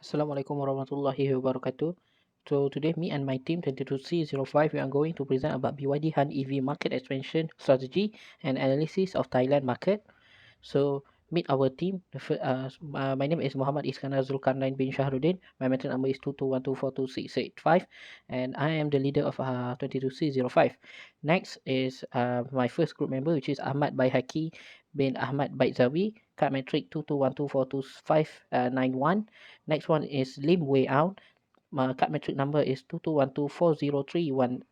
Assalamualaikum warahmatullahi wabarakatuh. So today me and my team 22C05 we are going to present about BYD Han EV market expansion strategy and analysis of Thailand market. So meet our team. My name is Muhammad Iskandar Zulkarnain bin Shahruddin. My mental number is 2212422685 and I am the leader of 22C05. Next is my first group member, which is Ahmad Baihaki bin Ahmad Baitzawi, card metric 2212422591. Next one is Lim Wei Out. My card metric number is 22124031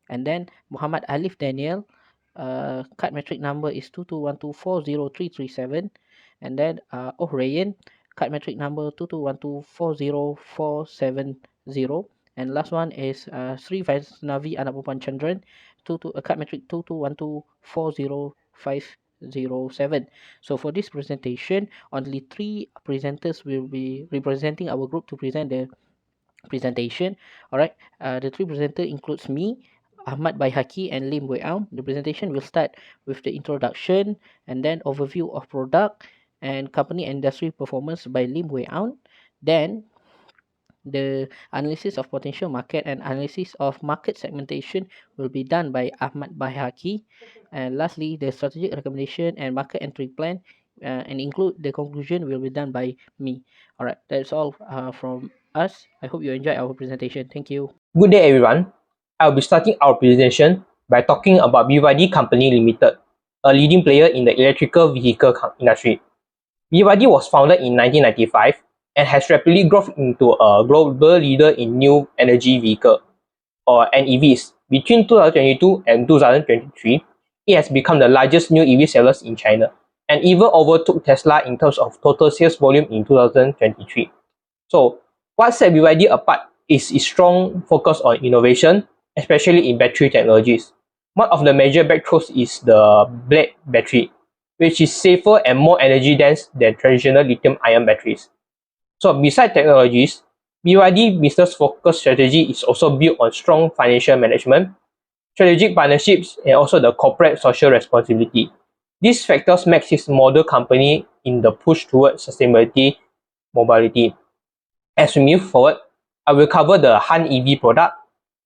and then Muhammad Alif Daniel, card metric number is 2212403337, and then Oh Rayan, card metric number 22124047, and last one is Sri Vaisnavi Anapupan Chandran, card metric 2212405007. So for this presentation, only three presenters will be representing our group to present the presentation. All right. The three presenter includes me, Ahmad Baihaki, and Lim Wei Aung. The presentation will start with the introduction and then overview of product and company industry performance by Lim Wei Aung. Then the analysis of potential market and analysis of market segmentation will be done by Ahmad Baihaki. And lastly, the strategic recommendation and market entry plan and include the conclusion will be done by me. All right, that's all from us. I hope you enjoy our presentation. Thank you. Good day everyone. I will be starting our presentation by talking about BYD Company Limited, a leading player in the electrical vehicle industry. BYD was founded in 1995 and has rapidly grown into a global leader in new energy vehicle or NEVs. Between 2022 and 2023, it has become the largest new EV sellers in China and even overtook Tesla in terms of total sales volume in 2023. So, what set BYD apart is its strong focus on innovation, especially in battery technologies. One of the major breakthroughs is the Blade battery, which is safer and more energy dense than traditional lithium-ion batteries. So besides technologies, BYD business focus strategy is also built on strong financial management, strategic partnerships, and also the corporate social responsibility. These factors make this model company in the push towards sustainability mobility. As we move forward, I will cover the Han EV product,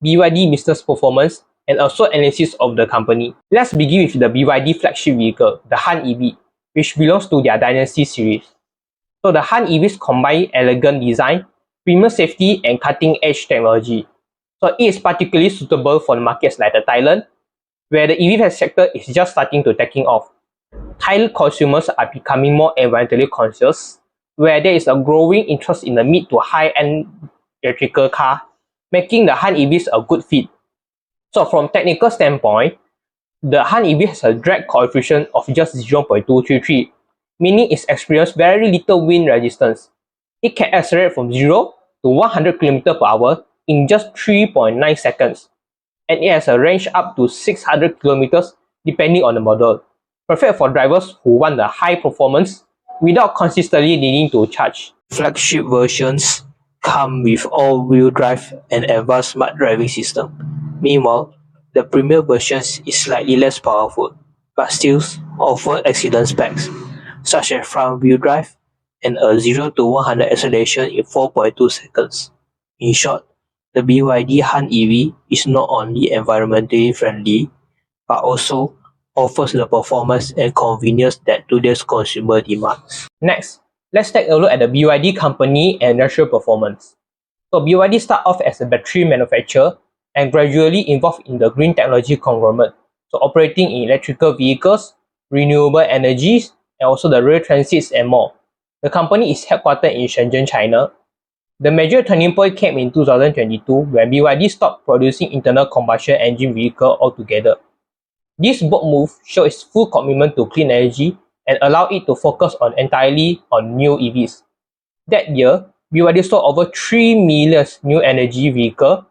BYD business performance, and also analysis of the company. Let's begin with the BYD flagship vehicle, the Han EV, which belongs to their Dynasty series. So the Han EVs combine elegant design, premium safety, and cutting-edge technology. So it is particularly suitable for markets like Thailand, where the EV sector is just starting to taking off. Thai consumers are becoming more environmentally conscious, where there is a growing interest in the mid to high-end electrical car, making the Han EVs a good fit. So from technical standpoint, the Han EV has a drag coefficient of just 0.233, meaning it experiences very little wind resistance. It can accelerate from 0 to 100 km per hour in just 3.9 seconds, and it has a range up to 600 km depending on the model, perfect for drivers who want the high performance without consistently needing to charge. Flagship versions come with all-wheel drive and advanced smart driving system. Meanwhile, the premium versions is slightly less powerful, but still offer excellent specs, such as front-wheel drive and a 0 to 100 acceleration in 4.2 seconds. In short, the BYD Han EV is not only environmentally friendly, but also offers the performance and convenience that today's consumer demands. Next, let's take a look at the BYD company and industrial performance. So BYD started off as a battery manufacturer and gradually evolved in the green technology conglomerate, so operating in electrical vehicles, renewable energies, and also the rail transits and more. The company is headquartered in Shenzhen, China. The major turning point came in 2022 when BYD stopped producing internal combustion engine vehicle altogether. This bold move shows its full commitment to clean energy and allowed it to focus entirely on new EVs. That year, BYD sold over 3 million new energy vehicles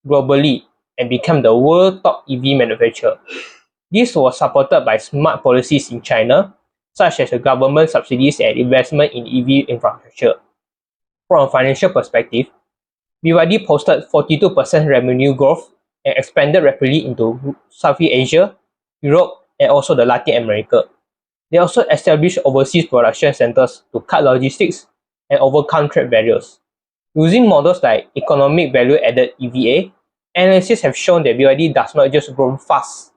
globally and became the world's top EV manufacturer. This was supported by smart policies in China, such as the government subsidies and investment in EV infrastructure. From a financial perspective, BYD posted 42% revenue growth and expanded rapidly into Southeast Asia, Europe, and also the Latin America. They also established overseas production centers to cut logistics and overcome trade barriers. Using models like economic value added EVA, analysts have shown that BYD does not just grow fast.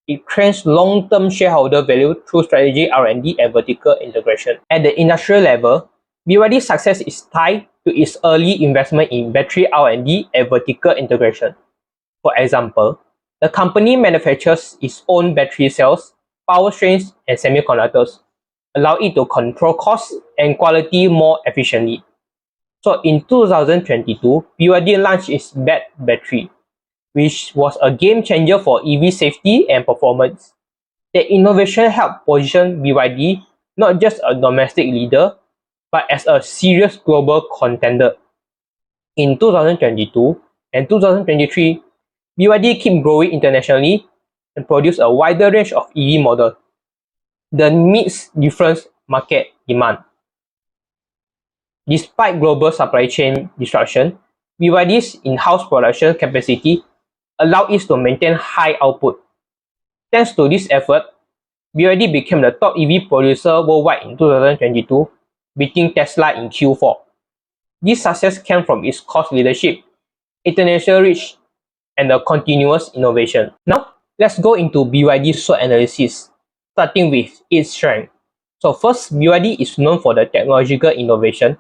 It creates long-term shareholder value through strategic R&D and vertical integration. At the industrial level, BYD's success is tied to its early investment in battery R&D and vertical integration. For example, the company manufactures its own battery cells, powertrains, and semiconductors, allowing it to control costs and quality more efficiently. So in 2022, BYD launched its BET battery, which was a game changer for EV safety and performance. The innovation helped position BYD not just a domestic leader, but as a serious global contender. In 2022 and 2023, BYD kept growing internationally and produced a wider range of EV models that meets different market demand. Despite global supply chain disruption, BYD's in-house production capacity allowed it to maintain high output. Thanks to this effort, BYD became the top EV producer worldwide in 2022, beating Tesla in Q4. This success came from its cost leadership, international reach, and the continuous innovation. Now, let's go into BYD's SWOT analysis, starting with its strength. So first, BYD is known for the technological innovation.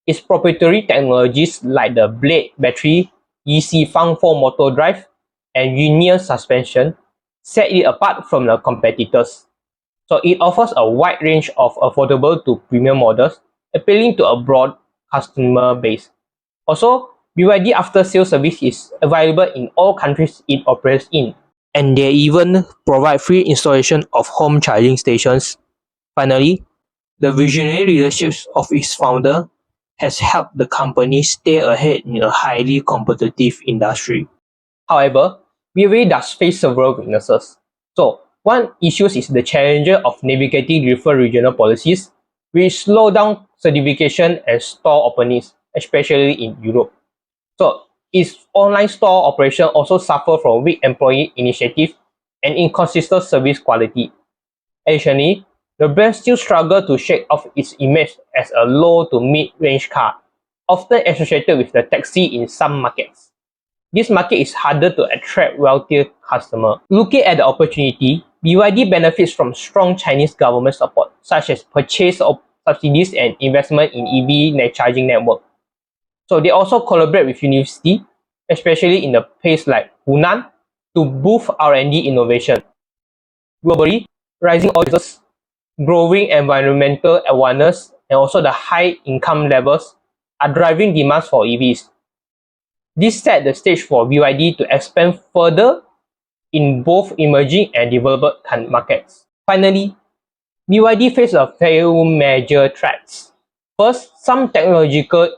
Its proprietary technologies like the Blade battery, EC-Fang 4 motor drive, and Union suspension set it apart from the competitors. So it offers a wide range of affordable to premium models, appealing to a broad customer base. Also, BYD after-sales service is available in all countries it operates in. And they even provide free installation of home charging stations. Finally, the visionary leadership of its founder has helped the company stay ahead in a highly competitive industry. However, BYD does face several weaknesses. So, one issue is the challenge of navigating different regional policies, which slow down certification and store openings, especially in Europe. So, its online store operation also suffer from weak employee initiative and inconsistent service quality. Additionally, the brand still struggle to shake off its image as a low to mid-range car, often associated with the taxi in some markets. This market is harder to attract wealthier customers. Looking at the opportunity, BYD benefits from strong Chinese government support, such as purchase of subsidies and investment in EV charging network. So they also collaborate with university, especially in the place like Hunan, to boost R&D innovation. Globally, rising oil prices, growing environmental awareness, and also the high income levels are driving demands for EVs. This set the stage for BYD to expand further in both emerging and developed markets. Finally, BYD faces a few major threats. First, some technological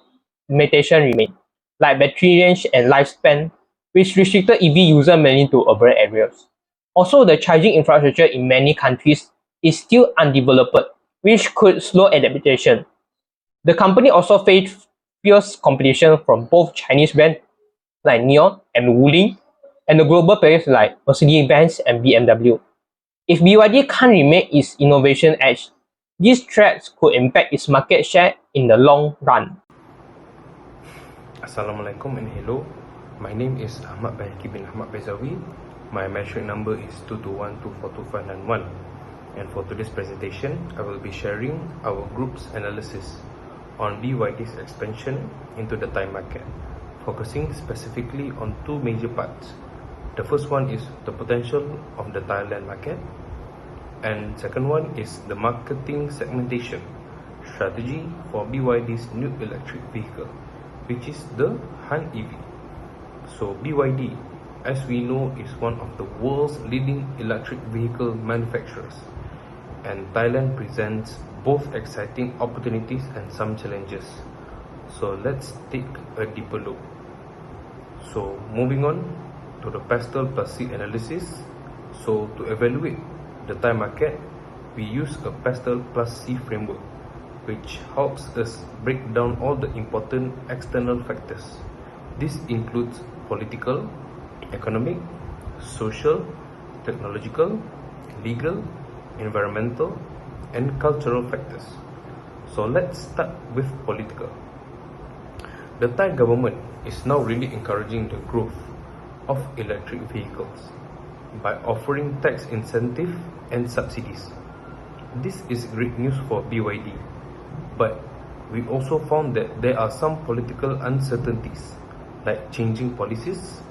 limitations remain, like battery range and lifespan, which restricted EV users mainly to urban areas. Also, the charging infrastructure in many countries is still undeveloped, which could slow adaptation. The company also faced fierce competition from both Chinese brands like NIO and Wuling, and the global players like Mercedes-Benz and BMW. If BYD can't remain its innovation edge, these threats could impact its market share in the long run. Assalamualaikum and hello. My name is Ahmad Baiki bin Ahmad Bezawi. My metric number is 221242591. And for today's presentation, I will be sharing our group's analysis on BYD's expansion into the Thai market, focusing specifically on two major parts. The first one is the potential of the Thailand market, and second one is the marketing segmentation strategy for BYD's new electric vehicle, which is the Han EV. So BYD, as we know, is one of the world's leading electric vehicle manufacturers, and Thailand presents both exciting opportunities and some challenges. So let's take a deeper look. So moving on to the pastel plus C analysis. So to evaluate the Thai market, we use a pastel plus C framework, which helps us break down all the important external factors. This includes political, economic, social, technological, legal, environmental, and cultural factors. So let's start with political. The Thai government is now really encouraging the growth of electric vehicles by offering tax incentive and subsidies. This is great news for BYD, but we also found that there are some political uncertainties like changing policies,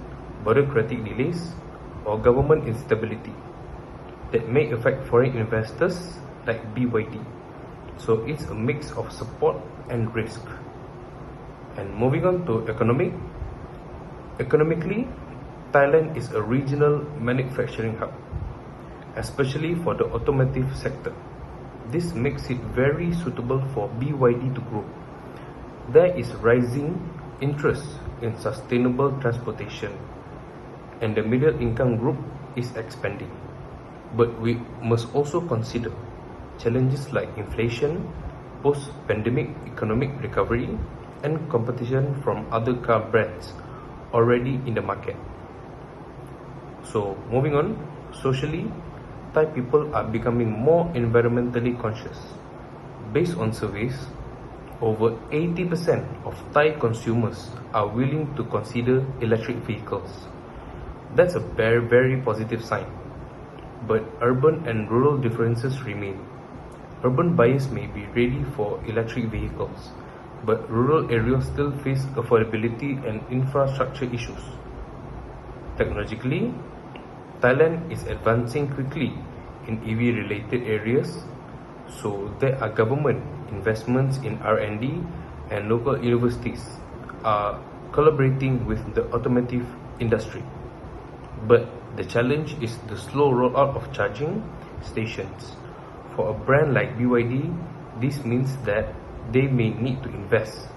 bureaucratic delays, or government instability that may affect foreign investors like BYD. So it's a mix of support and risk. And moving on to economically, Thailand is a regional manufacturing hub, especially for the automotive sector. This makes it very suitable for BYD to grow. There is rising interest in sustainable transportation, and the middle income group is expanding. But we must also consider challenges like inflation, post-pandemic economic recovery, and competition from other car brands already in the market. So moving on, socially, Thai people are becoming more environmentally conscious. Based on surveys, over 80% of Thai consumers are willing to consider electric vehicles. That's a very positive sign. But urban and rural differences remain. Urban buyers may be ready for electric vehicles, but rural areas still face affordability and infrastructure issues. Technologically, Thailand is advancing quickly in EV-related areas, so there are government investments in R&D, and local universities are collaborating with the automotive industry. But the challenge is the slow rollout of charging stations. For a brand like BYD, this means that they may need to invest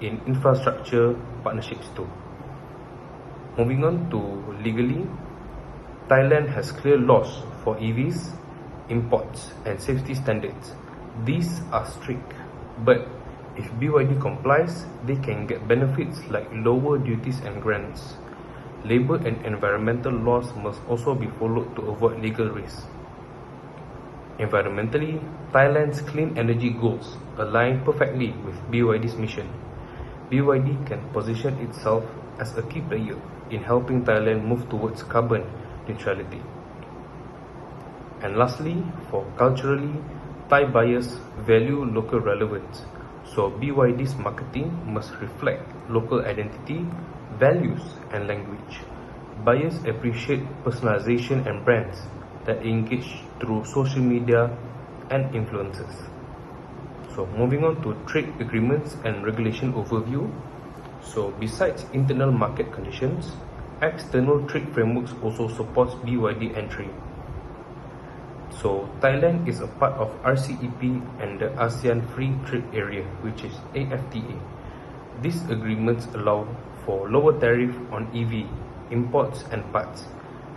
in infrastructure partnerships too. Moving on to legally, Thailand has clear laws for EVs, imports, and safety standards. These are strict, but if BYD complies, they can get benefits like lower duties and grants. Labour and environmental laws must also be followed to avoid legal risks. Environmentally, Thailand's clean energy goals align perfectly with BYD's mission. BYD can position itself as a key player in helping Thailand move towards carbon neutrality. And lastly, for culturally, Thai buyers value local relevance, so BYD's marketing must reflect local identity, values, and language. Buyers appreciate personalization and brands that engage through social media and influencers. So moving on to trade agreements and regulation overview. So besides internal market conditions, external trade frameworks also supports BYD entry. So Thailand is a part of RCEP and the ASEAN Free Trade Area, which is AFTA. These agreements allow for lower tariff on EV imports and parts,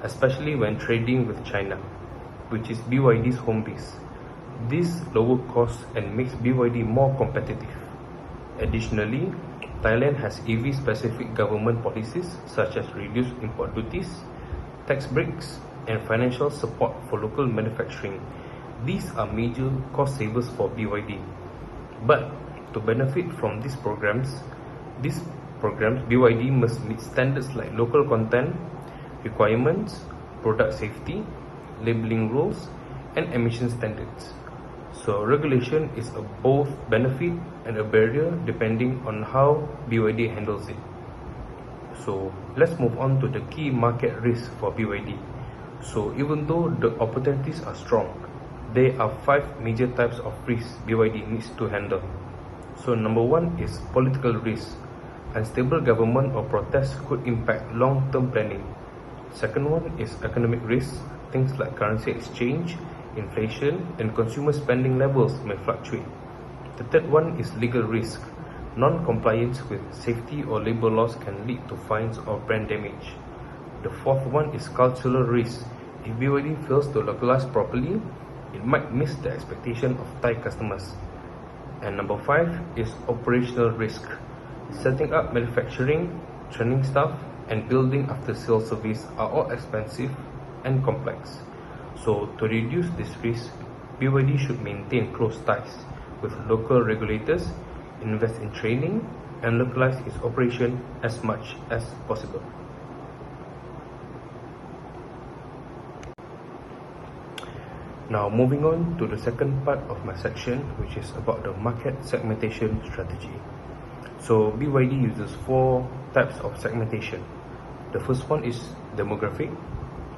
especially when trading with China, which is BYD's home base. This lower costs and makes BYD more competitive. Additionally, Thailand has EV-specific government policies such as reduced import duties, tax breaks, and financial support for local manufacturing. These are major cost savers for BYD. But to benefit from these programs, BYD must meet standards like local content requirements, product safety, labeling rules, and emission standards. So regulation is a both benefit and a barrier depending on how BYD handles it. So let's move on to the key market risks for BYD. So even though the opportunities are strong, there are 5 major types of risks BYD needs to handle. So number 1 is political risk. Unstable government or protests could impact long-term planning. Second one is economic risk. Things like currency exchange, inflation, and consumer spending levels may fluctuate. The third one is legal risk. Non-compliance with safety or labor laws can lead to fines or brand damage. The fourth one is cultural risk. If BYD fails to localize properly, it might miss the expectation of Thai customers. And number 5 is operational risk. Setting up manufacturing, training staff, and building after-sales service are all expensive and complex. So to reduce this risk, BYD should maintain close ties with local regulators, invest in training, and localize its operation as much as possible. Now moving on to the second part of my section, which is about the market segmentation strategy. So BYD uses 4 types of segmentation. The first one is demographic,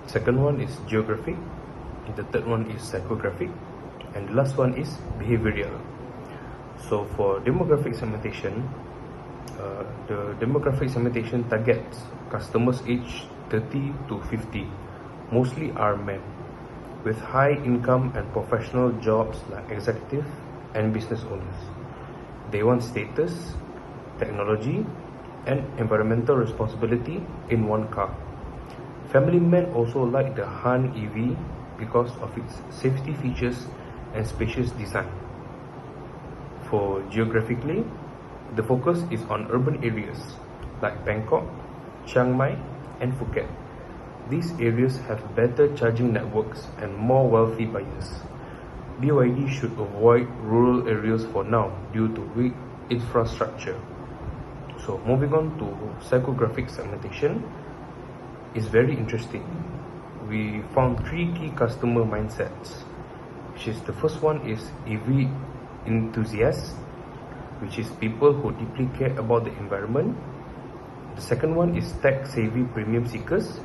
second one is geographic, the third one is psychographic, and the last one is behavioral. So for demographic segmentation, the demographic segmentation targets customers aged 30 to 50, mostly are men, with high income and professional jobs like executive and business owners. They want status, technology, and environmental responsibility in one car. Family men also like the Han EV because of its safety features and spacious design. For geographically, the focus is on urban areas like Bangkok, Chiang Mai, and Phuket. These areas have better charging networks and more wealthy buyers. BYD should avoid rural areas for now due to weak infrastructure. So moving on to psychographic segmentation is very interesting. We found 3 key customer mindsets, which is the first one is EV enthusiasts, which is people who deeply care about the environment. The second one is tech-savvy premium seekers,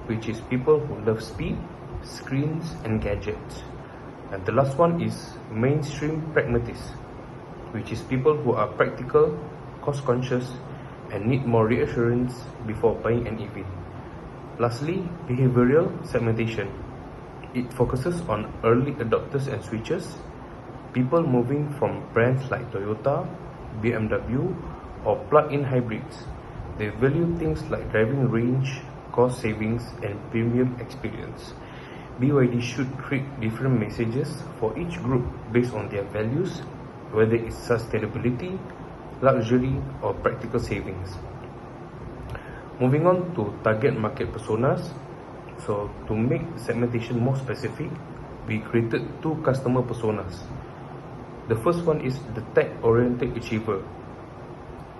which is people who love speed, screens, and gadgets. And the last one is mainstream pragmatists, which is people who are practical, cost-conscious, and need more reassurance before buying an EV. Lastly, behavioral segmentation. It focuses on early adopters and switchers, people moving from brands like Toyota, BMW, or plug-in hybrids. They value things like driving range, cost savings, and premium experience. BYD should create different messages for each group based on their values, whether it's sustainability, luxury, or practical savings. Moving on to target market personas. So to make segmentation more specific, we created 2 customer personas. The first one is the tech-oriented achiever,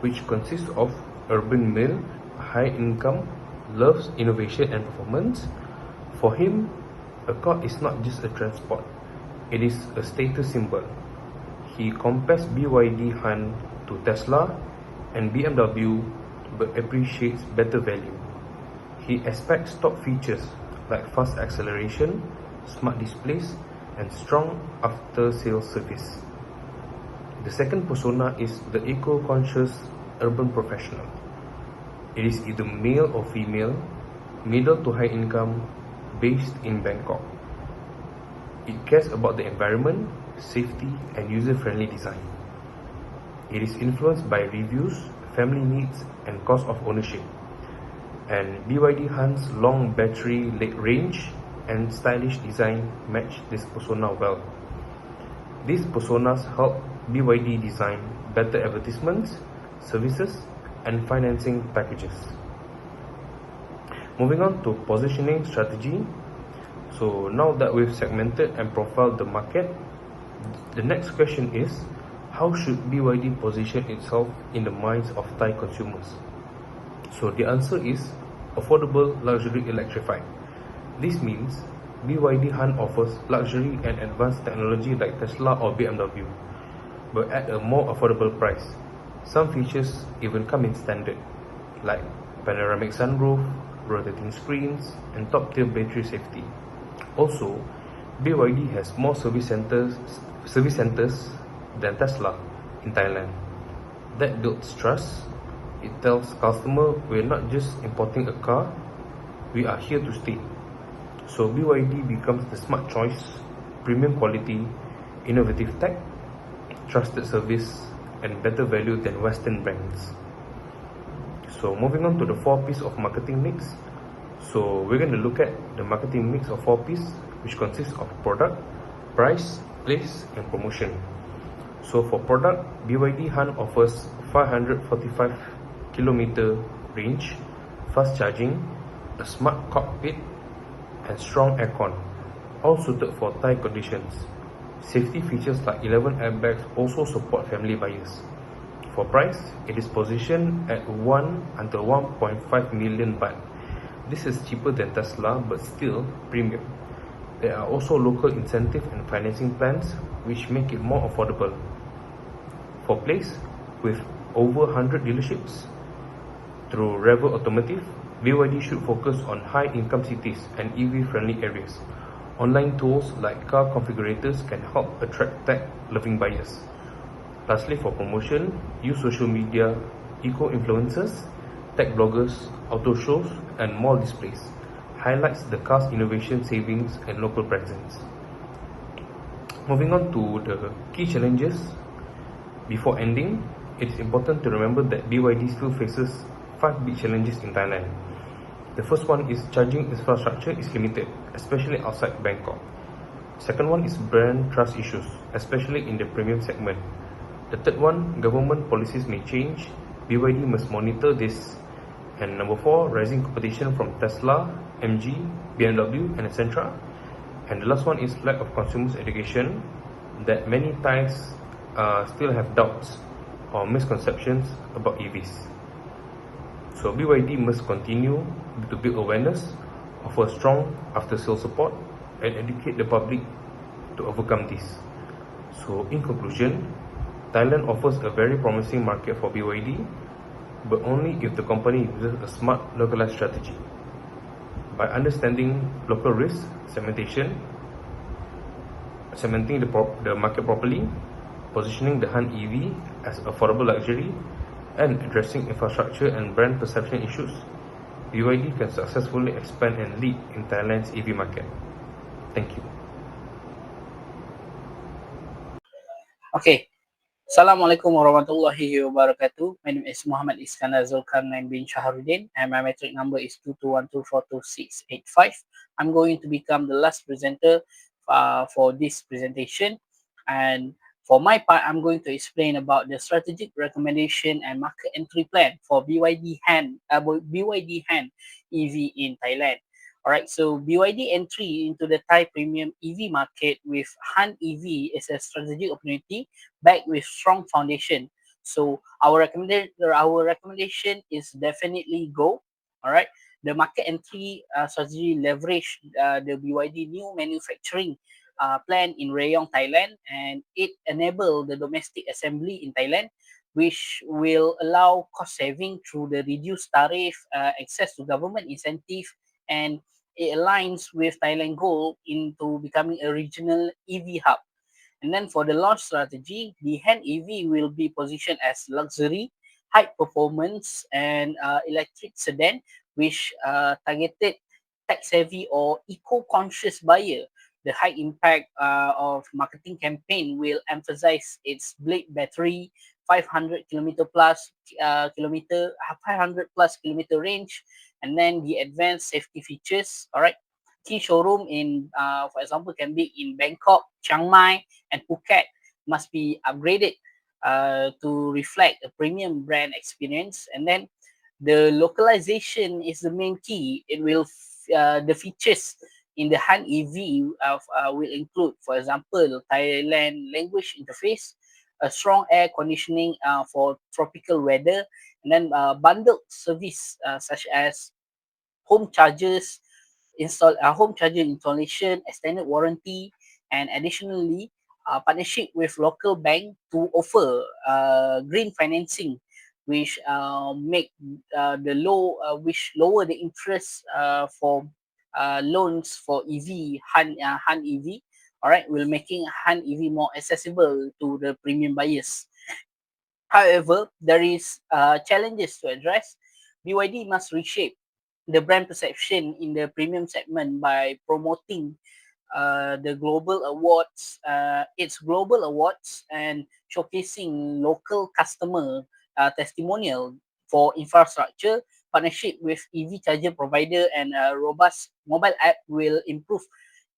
which consists of urban male, high income, loves innovation and performance. For him, a car is not just a transport, it is a status symbol. He compares BYD Han to Tesla and BMW, but appreciates better value. He expects top features like fast acceleration, smart displays, and strong after-sales service. The second persona is the eco-conscious urban professional. It is either male or female, middle to high income, based in Bangkok. It cares about the environment, safety, and user-friendly design. It is influenced by reviews, family needs, and cost of ownership. And BYD Han's long battery range and stylish design match this persona well. These personas help BYD design better advertisements, services, and financing packages. Moving on to positioning strategy. So now that we've segmented and profiled the market, the next question is, how should BYD position itself in the minds of Thai consumers? So the answer is affordable luxury electrified. This means BYD Han offers luxury and advanced technology like Tesla or BMW, but at a more affordable price. Some features even come in standard, like panoramic sunroof, rotating screens, and top-tier battery safety. Also, BYD has more service centers than Tesla in Thailand. That builds trust. It tells customers we're not just importing a car, we are here to stay. So BYD becomes the smart choice, premium quality, innovative tech, trusted service, and better value than Western brands. So moving on to the 4Ps of marketing mix. So we're going to look at the marketing mix of 4Ps, which consists of product, price, place, and promotion. So for product, BYD Han offers 545 km range, fast charging, a smart cockpit, and strong aircon, all suited for Thai conditions. Safety features like 11 airbags also support family buyers. For price, it is positioned at 1 until 1.5 million baht. This is cheaper than Tesla but still premium. There are also local incentive and financing plans which make it more affordable. For Place, with over 100 dealerships, through Revel Automotive, BYD should focus on high-income cities and EV-friendly areas. Online tools like car configurators can help attract tech-loving buyers. Lastly, for promotion, use social media, eco-influencers, tech bloggers, auto shows, and mall displays. Highlights the car's innovation savings and local presence. Moving on to the key challenges. Before ending, it is important to remember that BYD still faces 5 big challenges in Thailand. The first one is charging infrastructure is limited, especially outside Bangkok. Second one is brand trust issues, especially in the premium segment. The third one, government policies may change. BYD must monitor this. And number 4, rising competition from Tesla, MG, BMW, and etc. And the last one is lack of consumers education, that many Thais still have doubts or misconceptions about EVs. So BYD must continue to build awareness, offer strong after-sale support, and educate the public to overcome this. So in conclusion, Thailand offers a very promising market for BYD, but only if the company uses a smart localized strategy. By understanding local risks, segmenting the market properly, positioning the Han EV as affordable luxury, and addressing infrastructure and brand perception issues, BYD can successfully expand and lead in Thailand's EV market. Thank you. Okay. Assalamualaikum warahmatullahi wabarakatuh. My name is Muhammad Iskandar Zulkarnain bin Shahrudin and my metric number is 221242685. I'm going to become the last presenter for this presentation, and for my part, I'm going to explain about the strategic recommendation and market entry plan for BYD Han EV in Thailand. All right, so BYD entry into the Thai premium EV market with Han EV is a strategic opportunity backed with strong foundation. So our recommendation is definitely go. All right, the market entry strategy leverage the BYD new manufacturing plant in Rayong, Thailand, and it enable the domestic assembly in Thailand, which will allow cost saving through the reduced tariff, access to government incentive, and it aligns with Thailand goal into becoming a regional EV hub. And then for the launch strategy, the Han EV will be positioned as luxury, high performance, and electric sedan, which targeted tech-savvy or eco-conscious buyer. The high impact of marketing campaign will emphasize its blade battery, 500 kilometer plus 500 plus kilometer range, and then the advanced safety features. All right, key showroom in, for example, can be in Bangkok, Chiang Mai, and Phuket must be upgraded to reflect a premium brand experience. And then the localization is the main key. It will the features in the Han EV will include, for example, Thailand language interface, a strong air conditioning for tropical weather, and then bundled service such as home chargers, home charger installation, extended warranty, and additionally partnership with local bank to offer green financing, which which lower the interest for loans for Han EV. All right, will making Han EV more accessible to the premium buyers. However, there is challenges to address. BYD must reshape the brand perception in the premium segment by promoting the global awards, its global awards, and showcasing local customer testimonial for infrastructure. Partnership with EV charger provider and a robust mobile app will improve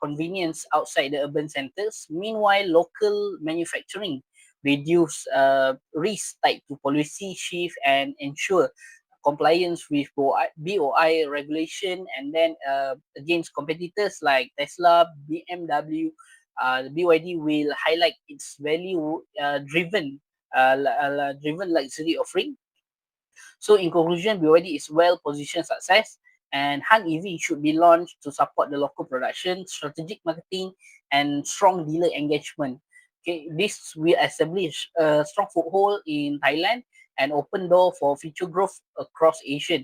convenience outside the urban centers. Meanwhile, local manufacturing reduce risk tied to policy shift and ensure compliance with BOI regulation, and then against competitors like Tesla, BMW, the BYD will highlight its value driven luxury offering. So in conclusion, BYD is well positioned success, and Han EV should be launched to support the local production, strategic marketing, and strong dealer engagement. Okay, this will establish a strong foothold in Thailand and open door for future growth across Asia.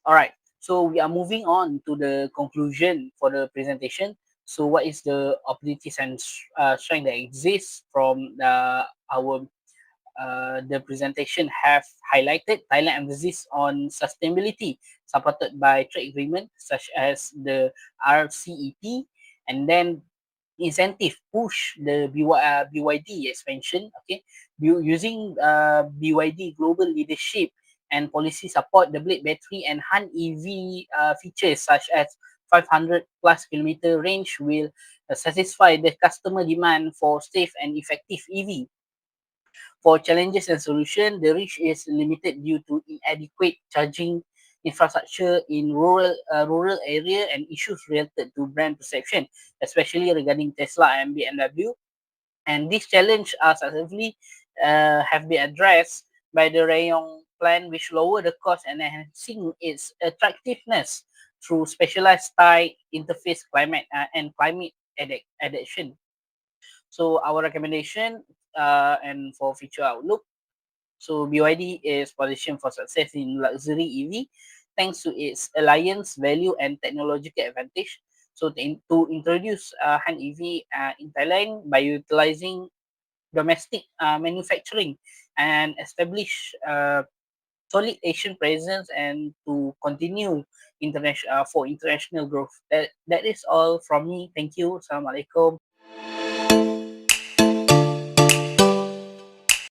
All right, so we are moving on to the conclusion for the presentation. So what is the opportunities and strength that exists from our the presentation have highlighted Thailand emphasis on sustainability supported by trade agreement such as the RCEP, and then incentive push the BYD expansion. Okay, using BYD global leadership and policy support, the Blade battery and Han EV features such as 500 plus kilometer range will satisfy the customer demand for safe and effective EV. For challenges and solution, the reach is limited due to inadequate charging infrastructure in rural area and issues related to brand perception, especially regarding Tesla and BMW. And these challenges are successfully have been addressed by the Rayong plan, which lower the cost and enhancing its attractiveness through specialized Thai interface and climate adaptation. So our recommendation and for future outlook. So BYD is positioned for success in luxury EV thanks to its alliance value and technological advantage. So to introduce Han EV in Thailand by utilizing domestic manufacturing and establish solid Asian presence and to continue international for international growth. That is all from me. Thank you. Assalamualaikum.